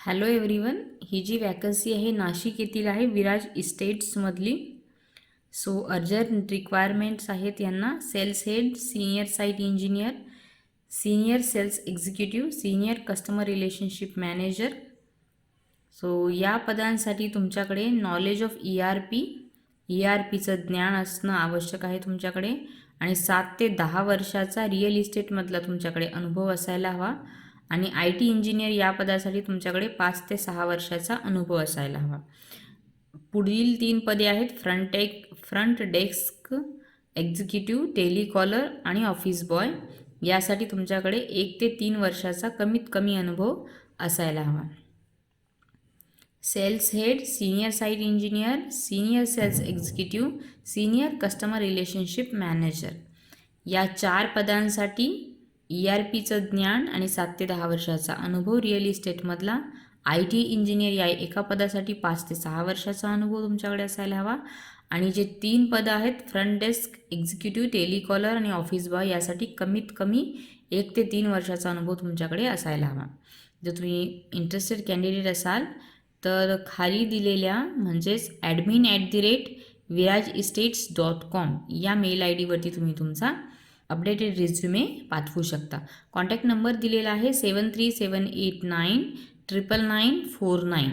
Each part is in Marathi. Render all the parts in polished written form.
हॅलो एव्हरीवन, ही जी वॅकन्सी आहे नाशिक येथील आहे विराज इस्टेट्समधली. सो अर्जंट रिक्वायरमेंट्स आहेत यांना. Sales head, senior site engineer, senior sales executive, senior customer relationship manager. So या पदांसाठी तुमच्याकडे नॉलेज ऑफ ERPचं ज्ञान असणं आवश्यक आहे तुमच्याकडे, आणि 7 ते 10 वर्षाचा रिअल इस्टेटमधला तुमच्याकडे अनुभव असायला हवा. आणि IT इंजिनियर या पदासाठी तुमच्याकडे 5 ते 6 वर्षाचा अनुभव असायला हवा. पुढील 3 पदे आहेत फ्रंट डेस्क एक्झिक्युटिव्ह, टेलिकॉलर आणि ऑफिस बॉय. यासाठी तुमच्याकडे 1 ते 3 वर्षाचा कमीत कमी अनुभव असायला हवा. Sales head, senior site engineer, senior sales executive, senior customer relationship manager या 4 पदांसाठी ERPचं ज्ञान आणि 7 ते 10 वर्षाचा अनुभव रिअल इस्टेटमधला. IT इंजिनियर या एका पदासाठी 5 ते 6 वर्षाचा अनुभव तुमच्याकडे असायला हवा. आणि जे 3 पदं आहेत फ्रंट डेस्क एक्झिक्युटिव्ह, टेलिकॉलर आणि ऑफिस बॉय यासाठी कमीत कमी 1 ते 3 वर्षाचा अनुभव तुमच्याकडे असायला हवा. जर तुम्ही इंटरेस्टेड कॅन्डिडेट असाल तर खाली दिलेल्या म्हणजेच admin@virajestates.com या मेल ID वरती तुम्ही तुमचा अपडेटेड रिझ्युमे पाठवू शकता. कॉन्टॅक्ट नंबर दिलेला आहे 7378999949.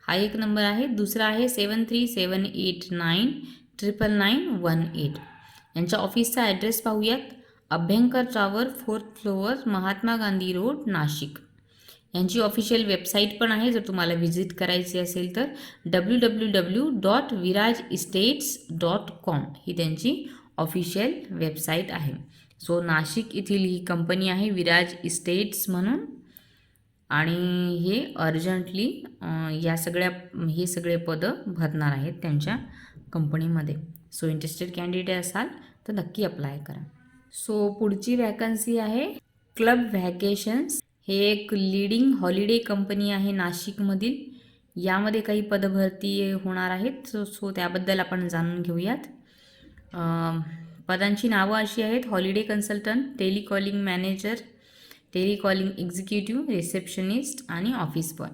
हा एक नंबर आहे. दुसरा आहे 7378999918. यांच्या ऑफिसचा ॲड्रेस पाहूयात. Abhyankar tower, 4th floor, Mahatma Gandhi road, Nashik. यांची ऑफिशियल वेबसाईट पण आहे, जर तुम्हाला व्हिजिट करायची असेल तर www.virajestates.com ही त्यांची ऑफिशियल वेबसाईट आहे. सो नाशिक येथील ही कंपनी आहे विराज इस्टेट्स म्हणून, आणि हे अर्जंटली हे सगळे पदं भरणार आहेत त्यांच्या कंपनीमध्ये. सो इंटरेस्टेड कॅन्डिडेट असाल तर नक्की अप्लाय करा. सो पुढची वॅकन्सी आहे क्लब व्हॅकेशन्स. हे एक लीडिंग हॉलिडे कंपनी आहे नाशिकमधील. यामध्ये काही पदभरती होणार आहेत. सो त्याबद्दल आपण जाणून घेऊयात. पदांची नावं अशी आहेत: holiday consultant, telecalling manager, telecalling executive, receptionist आणि ऑफिस बॉय.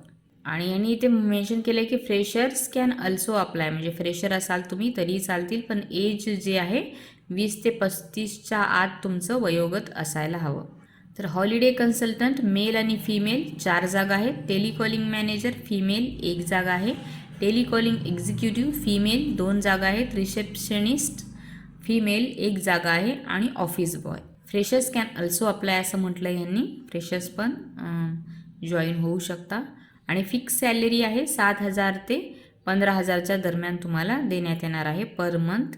आणि यांनी इथे मेन्शन केलं आहे की फ्रेशर्स कॅन अल्सो अप्लाय, म्हणजे फ्रेशर असाल तुम्ही तरीही चालतील, पण एज जे आहे 20 ते 35च्या आत तुमचं वयोगत असायला हवं. तर हॉलिडे कन्सल्टंट मेल आणि फिमेल 4 जागा आहेत. टेलिकॉलिंग मॅनेजर फिमेल 1 जागा आहे. टेलिकॉलिंग एक्झिक्युटिव्ह फिमेल 2 जागा आहेत. रिसेप्शनिस्ट फिमेल 1 जागा आहे. आणि office boy. Freshers can also apply असं म्हटलं यांनी. फ्रेशर्स पण जॉईन होऊ शकता. आणि फिक्स सॅलरी आहे 7,000 ते 15,000च्या दरम्यान तुम्हाला देण्यात येणार आहे पर मंथ.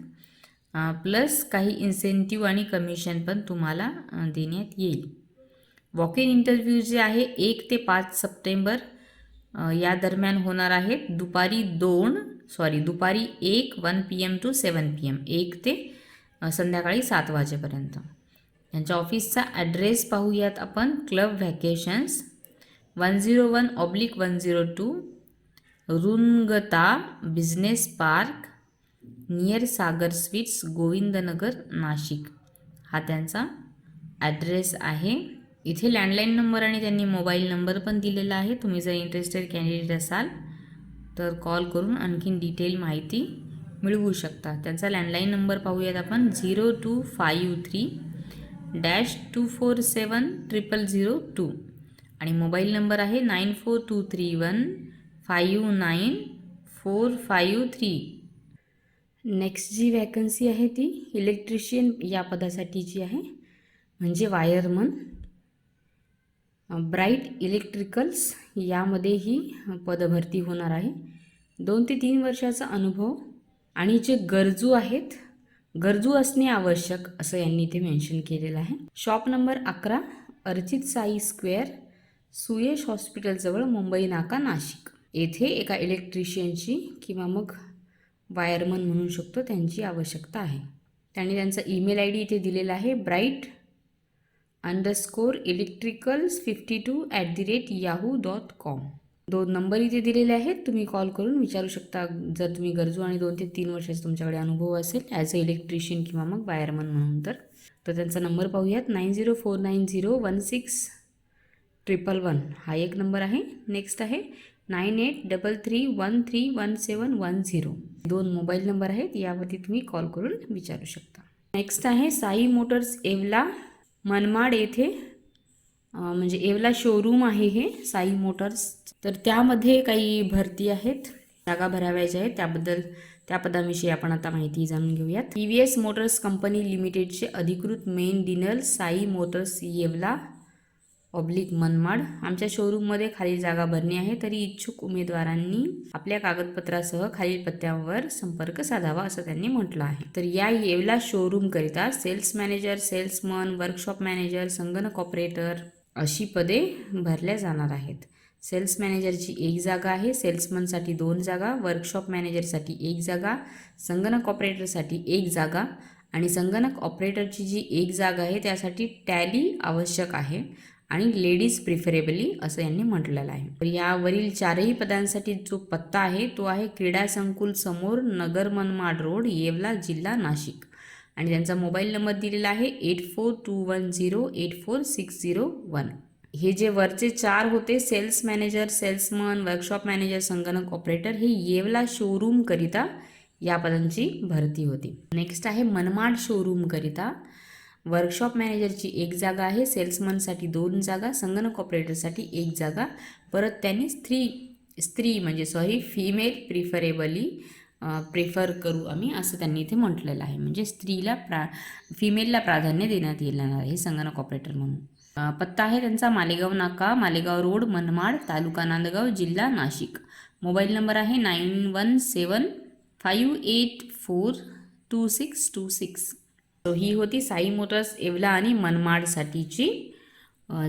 प्लस काही इन्सेंटिव्ह आणि कमिशन पण तुम्हाला देण्यात येईल. वॉक इन इंटरव्ह्यू जे आहे 1 ते 5 सप्टेंबर या दरम्यान होणार आहेत. दुपारी 1 PM to 7 PM, 1 ते संध्याकाळी 7 वाजेपर्यंत. यांच्या ऑफिसचा ॲड्रेस पाहूयात आपण. Club vacations 101/102 Rungta business park near Sagar sweets, Govindnagar, Nashik हा त्यांचा ॲड्रेस आहे. इथे लँडलाईन नंबर आणि त्यांनी मोबाईल नंबर पण दिलेला आहे. तुम्ही जर इंटरेस्टेड कॅन्डिडेट असाल तर कॉल करून आणखीन डिटेल माहिती मिळवू शकता. त्यांचा लँडलाईन नंबर पाहूयात आपण. 0253-2470002 आणि मोबाईल नंबर आहे 9423159453. नेक्स्ट जी वॅकन्सी आहे ती इलेक्ट्रिशियन या पदासाठीची आहे, म्हणजे वायरमन. ब्राईट इलेक्ट्रिकल्स यामध्ये ही पदभरती होणार आहे. 2 ते 3 वर्षाचा अनुभव. आणि जे गरजू असणे आवश्यक असं यांनी इथे मेन्शन केलेलं आहे. Shop number 11, Archit Sai square, Suyash हॉस्पिटलजवळ, मुंबई नाका, नाशिक. येथे एका इलेक्ट्रिशियनची किंवा मग वायरमन म्हणू शकतो त्यांची आवश्यकता आहे. त्यांनी त्यांचा ईमेल ID इथे दिलेला आहे bright_electricals52@yahoo.com. 2 नंबर इथे दिलेले आहेत. तुम्ही कॉल करून विचारू शकता जर तुम्ही गरजू आणि 2 ते 3 वर्षाचा तुमच्याकडे अनुभव असेल ॲज अ इलेक्ट्रिशियन किंवा मग वायरमन म्हणून. तर त्यांचा नंबर पाहूयात. 90490163 111 हा एक नंबर आहे. नेक्स्ट आहे 9833131710. 2 मोबाईल नंबर आहेत, यावरती तुम्ही कॉल करून विचारू शकता. नेक्स्ट आहे साई मोटर्स येवला मनमाड येथे, म्हणजे येवला शोरूम आहे हे साई मोटर्स. तर त्यामध्ये काही भरती आहेत, जागा भरावायच्या आहेत, त्या पदाविषयी आपण आता माहिती जाणून घेऊयात. TVS मोटर्स कंपनी लिमिटेडचे अधिकृत main dealer Sai Motors Yeola Manmad आमच्या शोरूममध्ये खाली जागा भरणी आहे. तरी इच्छुक उमेदवारांनी आपल्या कागदपत्रासह खालील पत्त्यावर संपर्क साधावा असं त्यांनी म्हटलं आहे. तर या येवला शोरूम करिता sales manager, salesman, workshop manager, संगणक ऑपरेटर अशी पदे भरल्या जाणार आहेत. सेल्स मॅनेजरची 1 जागा आहे, सेल्समनसाठी 2 जागा, वर्कशॉप मॅनेजरसाठी 1 जागा, संगणक ऑपरेटरसाठी 1 जागा आणि संगणक ऑपरेटरची जी 1 जागा आहे त्यासाठी टॅली आवश्यक आहे आणि लेडीज प्रिफरेबली असं यांनी म्हटलेलं आहे. तर यावरील 4ही पदांसाठी जो पत्ता आहे तो आहे क्रीडा संकुल समोर, नगर मनमाड रोड, येवला, जिल्हा नाशिक. आणि त्यांचा मोबाईल नंबर दिलेला आहे 8421084601. हे जे वरचे 4 होते sales manager, salesman, workshop manager, संगणक ऑपरेटर, हे येवला शोरूम करिता या पदांची भरती होती. नेक्स्ट आहे मनमाड शोरूम करिता वर्कशॉप मॅनेजरची 1 जागा आहे, सेल्समनसाठी 2 जागा, संगणक ऑपरेटरसाठी 1 जागा. परत त्यांनी फिमेल प्रिफरेबली प्रेफर करू आम्ही असं त्यांनी इथे म्हटलेलं आहे. म्हणजे फिमेलला प्राधान्य देण्यात येणार आहे संगणक ऑपरेटर म्हणून. पत्ता आहे त्यांचा मालेगाव नाका, मालेगाव रोड, मनमाड, तालुका नांदगाव, जिल्हा नाशिक. मोबाईल नंबर आहे 9175842626. ही होती साई मोटर्स येवला आणि मनमाडसाठीची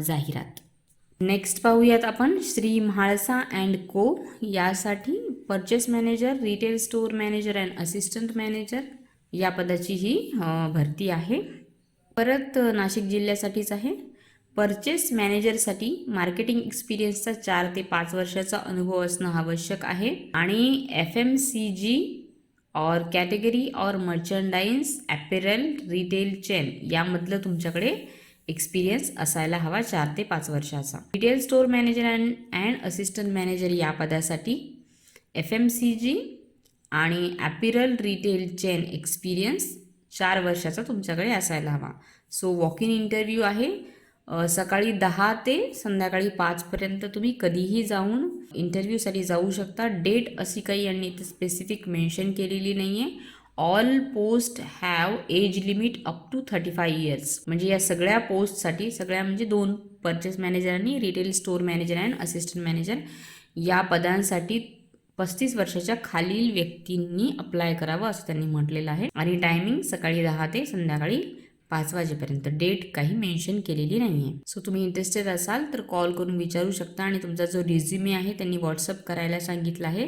जाहिरात. नेक्स्ट पाहूयात आपण श्री म्हाळसा अँड को यासाठी purchase manager, retail store manager and assistant manager या पदाची ही भरती आहे. परत नाशिक जिल्ह्यासाठीच आहे. परचेस मॅनेजरसाठी मार्केटिंग एक्सपिरियन्सचा 4 ते 5 वर्षाचा अनुभव असणं आवश्यक आहे आणि FMCG और कॅटेगरी और मर्चंडाईज ॲपेरल रिटेल चेन यामधलं तुमच्याकडे एक्सपिरियन्स असायला हवा 4 ते 5 वर्षाचा. Retail store manager and assistant manager या पदासाठी FMCG आणि ॲपेरल रिटेल चेन एक्सपिरियन्स 4 वर्षाचा तुमच्याकडे असायला हवा. सो वॉक इन इंटरव्ह्यू आहे. सकाळी 10 ते संध्याकाळी 5 पर्यंत तुम्ही कधीही जाऊन इंटरव्ह्यूसाठी जाऊ शकता. डेट अशी काही यांनी इथे स्पेसिफिक मेन्शन केलेली नाही आहे. All post have age limit up to 35 years. म्हणजे या सगळ्या पोस्टसाठी म्हणजे 2 परचेस मॅनेजर आणि retail store manager and assistant manager या पदांसाठी 35 वर्षाच्या खालील व्यक्तींनी अप्लाय करावं असं त्यांनी म्हटलेलं आहे. आणि टायमिंग सकाळी 10 ते संध्याकाळी 5 वाजेपर्यंत. डेट काही मेन्शन केलेली नाही आहे. सो तुम्ही इंटरेस्टेड असाल तर कॉल करून विचारू शकता. आणि तुमचा जो रिझ्युमे आहे त्यांनी व्हॉट्सअप करायला सांगितलं आहे.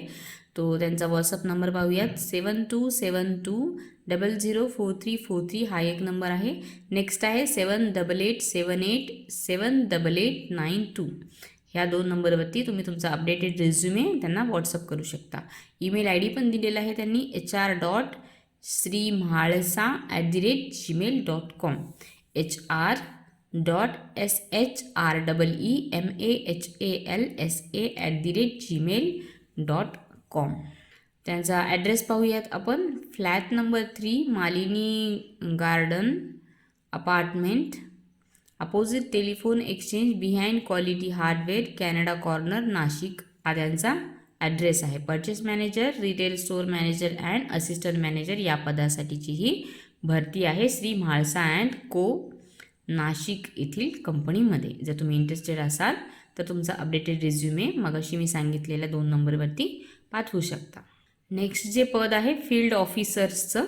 तो त्यांचा व्हॉट्सअप नंबर पाहूयात. 7272004343 हा एक नंबर आहे. नेक्स्ट आहे 7887878892. ह्या 2 नंबरवरती तुम्ही तुमचा अपडेटेड रिझ्युमे त्यांना व्हॉट्सअप करू शकता. ईमेल ID पण दिलेला आहे त्यांनी hr.srimhalsa@gmail.com hr.shrimhalsa@gmail.com. त्यांचा ॲड्रेस पाहूयात आपण. Flat number 3 Malini garden apartment opposite telephone exchange behind quality hardware Canada corner Nashik हा त्यांचा ॲड्रेस आहे. Purchase manager, retail store manager and assistant manager या पदासाठीची ही भरती आहे श्री म्हाळसा अँड को नाशिक येथील कंपनीमध्ये. जर तुम्ही इंटरेस्टेड असाल तर तुमचा अपडेटेड रिझ्युमे मगाशी मी सांगितलेल्या 2 नंबरवरती पाठवू शकता. नेक्स्ट जे पद आहे फील्ड ऑफिसर्सचं,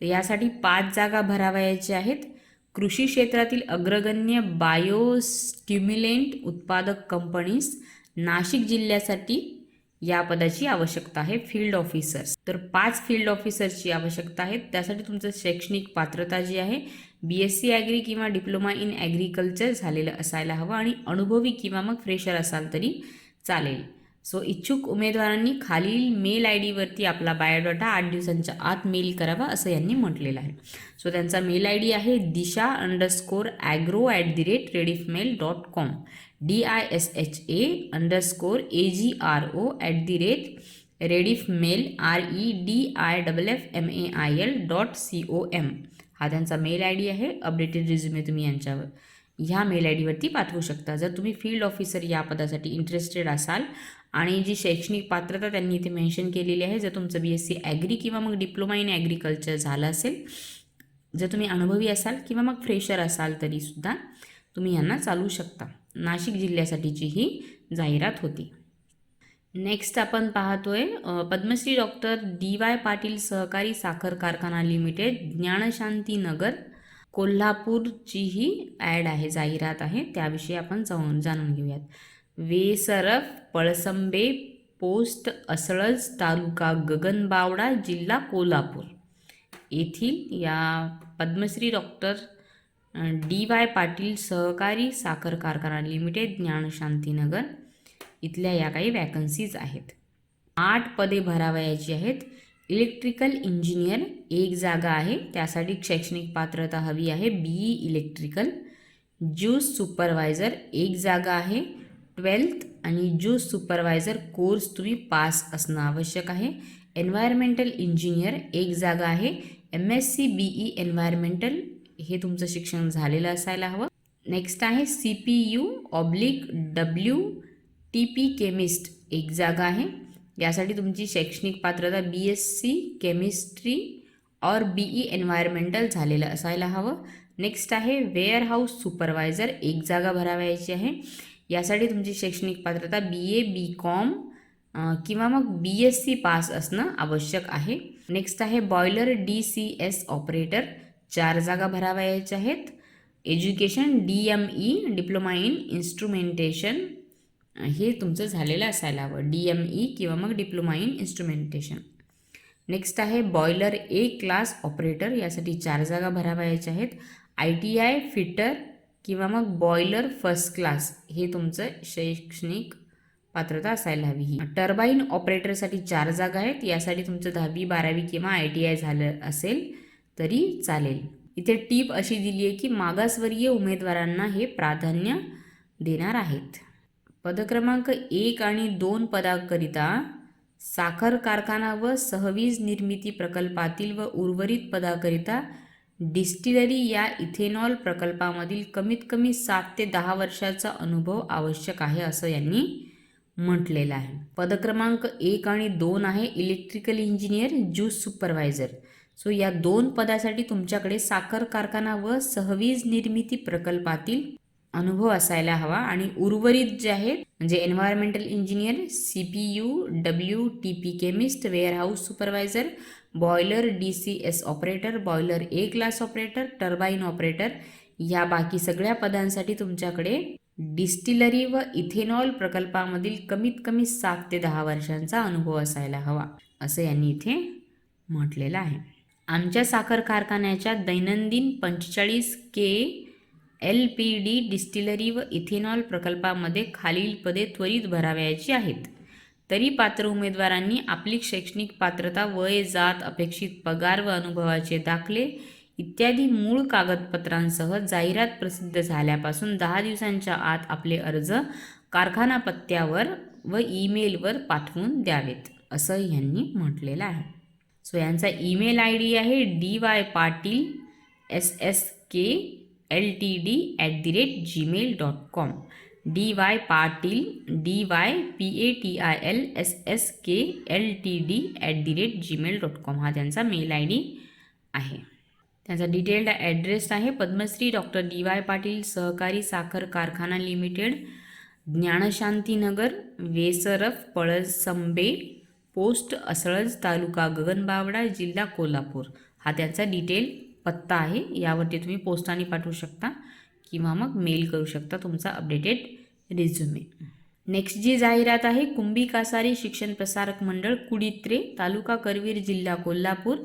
तर यासाठी 5 जागा भरावयाच्या आहेत. कृषी क्षेत्रातील अग्रगण्य बायोस्टिम्युलेंट उत्पादक कंपनीज नाशिक जिल्ह्यासाठी या पदाची आवश्यकता आहे. फील्ड ऑफिसर्स, तर 5 फील्ड ऑफिसर्सची आवश्यकता आहे. त्यासाठी तुमचं शैक्षणिक पात्रता जी आहे BSc ॲग्री किंवा डिप्लोमा इन ॲग्रिकल्चर झालेलं असायला हवं आणि अनुभवी किंवा मग फ्रेशर असाल तरी चालेल. सो इच्छुक उमेदवारांनी खालील मेल ID वरती आपला बायोडाटा 8 दिवसांच्या आत मेल करावा असं यांनी म्हटलेलं आहे. सो त्यांचा मेल ID आहे disha_agro@rediffmail.com. DISHA_rediffmail REDIFFMAIL.com. हा त्यांचा मेल आय डी आहे. अपडेटेड रिझ्युमे तुम्ही यांच्यावर ह्या मेल आय डीवरती पाठवू शकता. जर तुम्ही फील्ड ऑफिसर या पदासाठी इंटरेस्टेड असाल आणि जी शैक्षणिक पात्रता त्यांनी इथे मेन्शन केलेली आहे, जर तुमचं BSc ॲग्री किंवा मग डिप्लोमा इन ॲग्रिकल्चर झालं असेल, जर तुम्ही अनुभवी असाल किंवा मग फ्रेशर असाल तरीसुद्धा तुम्ही यांना चालू शकता. नाशिक जिल्ह्यासाठीची ही जाहिरात होती. नेक्स्ट आपण पाहतोय पद्मश्री डॉक्टर DY पाटील सहकारी साखर कारखाना लिमिटेड, ज्ञानशांती नगर, कोल्हापूरची ही ॲड आहे, जाहिरात आहे. त्याविषयी आपण जाणून घेऊयात. वेसरफ पळसंबे, पोस्ट असळज, तालुका गगनबावडा, जिल्हा कोल्हापूर येथील या पद्मश्री डॉक्टर DY पाटील सहकारी साखर कारखाना लिमिटेड, ज्ञानशांतीनगर इथल्या या काही वॅकन्सीज आहेत. 8 पदे भरावयाची आहेत. इलेक्ट्रिकल इंजिनियर 1 जागा आहे, त्यासाठी शैक्षणिक पात्रता हवी आहे BE इलेक्ट्रिकल. ज्यूस सुपरवायझर 1 जागा आहे. 12th आणि ज्यूस सुपरवायझर कोर्स तुम्ही पास असणं आवश्यक आहे. एन्व्हायरमेंटल इंजिनियर 1 जागा आहे. MSc BE एन्व्हायरमेंटल हे तुमचं शिक्षण झालेलं असायला हवं. नेक्स्ट आहे CPU/WTP केमिस्ट 1 जागा आहे. यासाठी तुमची शैक्षणिक पात्रता BSc केमिस्ट्री और BE एन्व्हायरमेंटल झालेलं असायला हवं. नेक्स्ट आहे वेअरहाऊस सुपरवायझर 1 जागा भरावयाची आहे. यासाठी तुमची शैक्षणिक पात्रता BA BCom किंवा मग BSc पास असणं आवश्यक आहे. नेक्स्ट आहे बॉयलर DCS ऑपरेटर 4 जागा भरावयाच्या आहेत. Education DME diploma in instrumentation हे तुमचं झालेलं असायला हवं, DME किंवा मग डिप्लोमा इन इन्स्ट्रुमेंटेशन. नेक्स्ट आहे बॉयलर A क्लास ऑपरेटर, यासाठी 4 जागा भरावयाच्या आहेत. ITI फिटर किंवा मग बॉयलर फर्स्ट क्लास हे तुमचं शैक्षणिक पात्रता असायला हवी. टर्बाईन ऑपरेटरसाठी 4 जागा आहेत. यासाठी तुमचं 10वी 12वी किंवा ITI झालं असेल तरी चालेल. इथे टीप अशी दिली आहे की मागासवर्गीय उमेदवारांना हे प्राधान्य देणार आहेत. पद क्रमांक 1 आणि 2 पदाकरिता साखर कारखाना व सहवीज निर्मिती प्रकल्पातील व उर्वरित पदाकरिता डिस्टिलरी या इथेनॉल प्रकल्पामधील कमीत कमी 7 ते 10 वर्षाचा अनुभव आवश्यक आहे असं यांनी म्हटलेलं आहे. पद क्रमांक 1 आणि 2 आहे electrical engineer, juice supervisor. So या 2 पदासाठी तुमच्याकडे साखर कारखाना व सहवीज निर्मिती प्रकल्पातील अनुभव असायला हवा. आणि उर्वरित जे आहेत म्हणजे environmental engineer, CPU/WTP chemist, warehouse supervisor, boiler DCS operator, boiler A class operator, turbine operator या बाकी सगळ्या पदांसाठी तुमच्याकडे डिस्टिलरी व इथेनॉल प्रकल्पामधील कमीत कमी 7 ते 10 वर्षांचा अनुभव असायला हवा असं यांनी इथे म्हटलेलं आहे. आमच्या साखर कारखान्याच्या दैनंदिन 45 KLPD डिस्टिलरी व इथेनॉल प्रकल्पामध्ये खालील पदे त्वरित भरावयाची आहेत. तरी पात्र उमेदवारांनी आपली शैक्षणिक पात्रता, वय, जात, अपेक्षित पगार व अनुभवाचे दाखले इत्यादी मूळ कागदपत्रांसह जाहिरात प्रसिद्ध झाल्यापासून 10 दिवसांच्या आत आपले अर्ज कारखाना पत्त्यावर व ईमेलवर पाठवून द्यावेत असं यांनी म्हटलेलं आहे. सो यांचा ईमेल ID आहे dypatilsskLtd@gmail.com. dypatil dypatilsskLtd@gmail.com हा त्यांचा मेल ID आहे. त्यांचा डिटेल्ड ॲड्रेस आहे पद्मश्री डॉक्टर DY पाटील सहकारी साखर कारखाना लिमिटेड, ज्ञानशांतीनगर, वेसरफ पळसंबे, पोस्ट असळज, तालुका गगनबावडा, जिल्हा कोल्हापूर हा त्यांचा डिटेल पत्ता आहे. यावरती तुम्ही पोस्टाने पाठवू शकता किंवा मग मेल करू शकता तुमचा अपडेटेड रिझ्युमे. नेक्स्ट जी जाहिरात आहे कुंभी कासारी शिक्षण प्रसारक मंडळ, कुडित्रे, तालुका करवीर, जिल्हा कोल्हापूर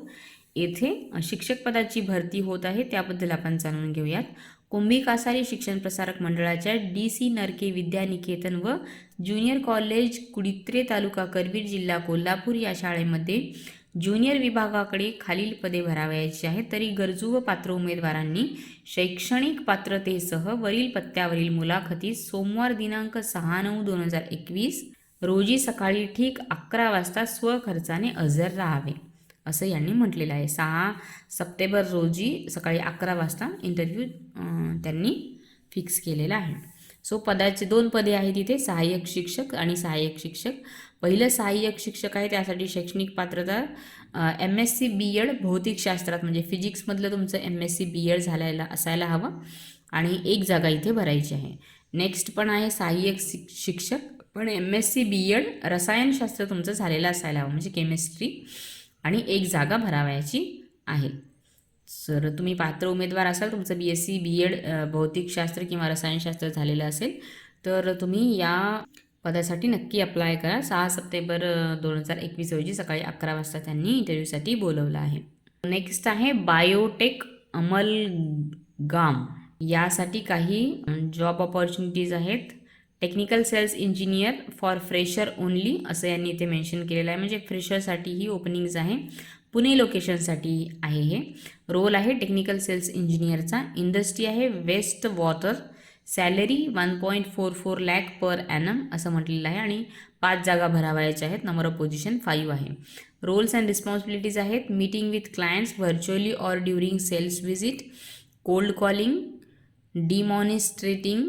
येथे शिक्षक पदाची भरती होत आहे. त्याबद्दल आपण जाणून घेऊयात. कुंभी कासारी शिक्षण प्रसारक मंडळाच्या DC नरके विद्यानिकेतन व ज्युनियर कॉलेज कुडित्रे, तालुका करवीर, जिल्हा कोल्हापूर या शाळेमध्ये ज्युनियर विभागाकडे खालील पदे भरावयाची आहेत, तरी गरजू व पात्र उमेदवारांनी शैक्षणिक पात्रतेसह वरील पत्त्यावरील मुलाखतीस सोमवार दिनांक 6/9/2021 रोजी सकाळी ठीक 11 वाजता स्वखर्चाने हजर राहावे, असं यांनी म्हटलेलं आहे. 6 सप्टेंबर रोजी सकाळी 11 वाजता इंटरव्ह्यू त्यांनी फिक्स केलेला आहे. सो पदाचे 2 पदे आहेत इथे, सहाय्यक शिक्षक आणि सहाय्यक शिक्षक. पहिलं सहाय्यक शिक्षक आहे, त्यासाठी शैक्षणिक पात्रता MSc BEd भौतिकशास्त्रात म्हणजे फिजिक्समधलं तुमचं MSc BEd झालेलं असायला हवं आणि 1 जागा इथे भरायची आहे. नेक्स्ट पण आहे सहाय्यक शिक्षक, पण MSc BEd रसायनशास्त्र तुमचं झालेलं असायला हवं म्हणजे केमिस्ट्री, आणि 1 जागा भरावयाची आहे. जर तुम्ही पात्र उमेदवार असाल, तुमचं BSc BEd भौतिकशास्त्र किंवा रसायनशास्त्र झालेलं असेल तर तुम्ही या पदासाठी नक्की अप्लाय करा. 6 सप्टेंबर 2021 रोजी सकाळी 11 वाजता त्यांनी इंटरव्ह्यूसाठी बोलवलं आहे. नेक्स्ट आहे बायोटेक अमलगाम. यासाठी काही जॉब ऑपॉर्च्युनिटीज आहेत. Technical sales engineer for fresher only असं यांनी इथे मेन्शन केलेलं आहे, म्हणजे फ्रेशरसाठी ही ओपनिंग्ज आहे. पुणे लोकेशनसाठी आहे हे. रोल आहे टेक्निकल सेल्स इंजिनियरचा. इंडस्ट्री आहे waste water. Salary 1.44 lakh per annum असं म्हटलेलं आहे आणि 5 जागा भरावयाच्या आहेत. नंबर ऑफ पोझिशन 5 आहे. रोल्स अँड रिस्पॉन्सिबिलिटीज आहेत. Meeting with clients virtually or during sales visit, cold calling, demonstrating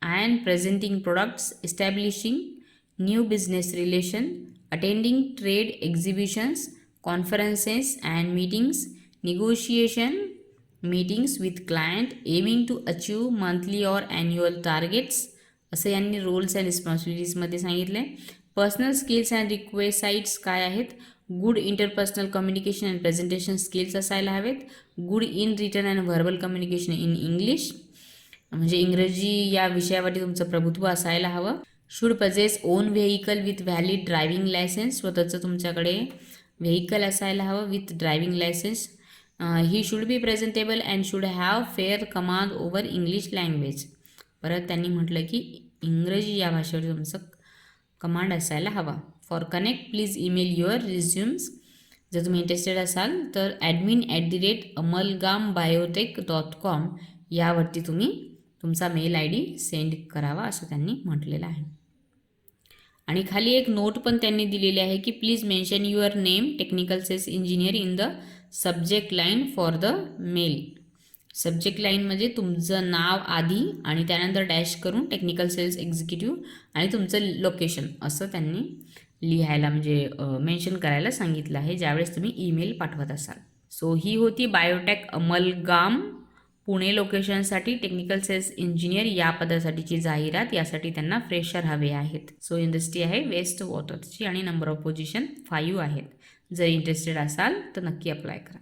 and presenting products, establishing new business relation, attending trade exhibitions, conferences and meetings, negotiation meetings with client, aiming to achieve monthly or annual targets असं यांनी रोल्स अँड रिस्पॉन्सिबिलिटीजमध्ये सांगितले. पर्सनल स्किल्स अँड रिक्वेसाइट्स काय आहेत? Good interpersonal communication and presentation skills असायला हवेत. Good in return and verbal communication in English, म्हणजे इंग्रजी या विषयावरती तुमचं प्रभुत्व असायला हवं. Should possess on vehicle with valid driving licence, स्वतःचं तुमच्याकडे व्हेकल असायला हवं with driving licence. He should be presentable and should have fair command over English language. परत त्यांनी म्हटलं की इंग्रजी या भाषेवर तुमचं कमांड असायला हवा. For connect please email your resumes. जर तुम्ही इंटरेस्टेड असाल तर admin@amalgambiotech.com यावरती तुम्ही तुमचा मेल ID सेंड करावा असं त्यांनी म्हटलेलं आहे. आणि खाली एक नोट पण त्यांनी दिलेली आहे की please mention your name technical sales engineer in the subject line for the mail. Subject line म्हणजे तुमचं नाव आधी आणि त्यानंतर डॅश करून टेक्निकल सेल्स एक्झिक्युटिव्ह आणि तुमचं लोकेशन असं त्यांनी लिहायला म्हणजे मेन्शन करायला सांगितलं आहे ज्यावेळेस तुम्ही ईमेल पाठवत असाल. सो ही होती बायोटेक अमलगाम पुणे लोकेशनसाठी टेक्निकल सेल्स इंजिनियर या पदासाठीची जाहिरात. यासाठी त्यांना फ्रेशर हवे आहेत. सो इंडस्ट्री आहे वेस्ट वॉटरची आणि नंबर ऑफ पोझिशन 5 आहेत. जर इंटरेस्टेड असाल तर नक्की अप्लाय करा.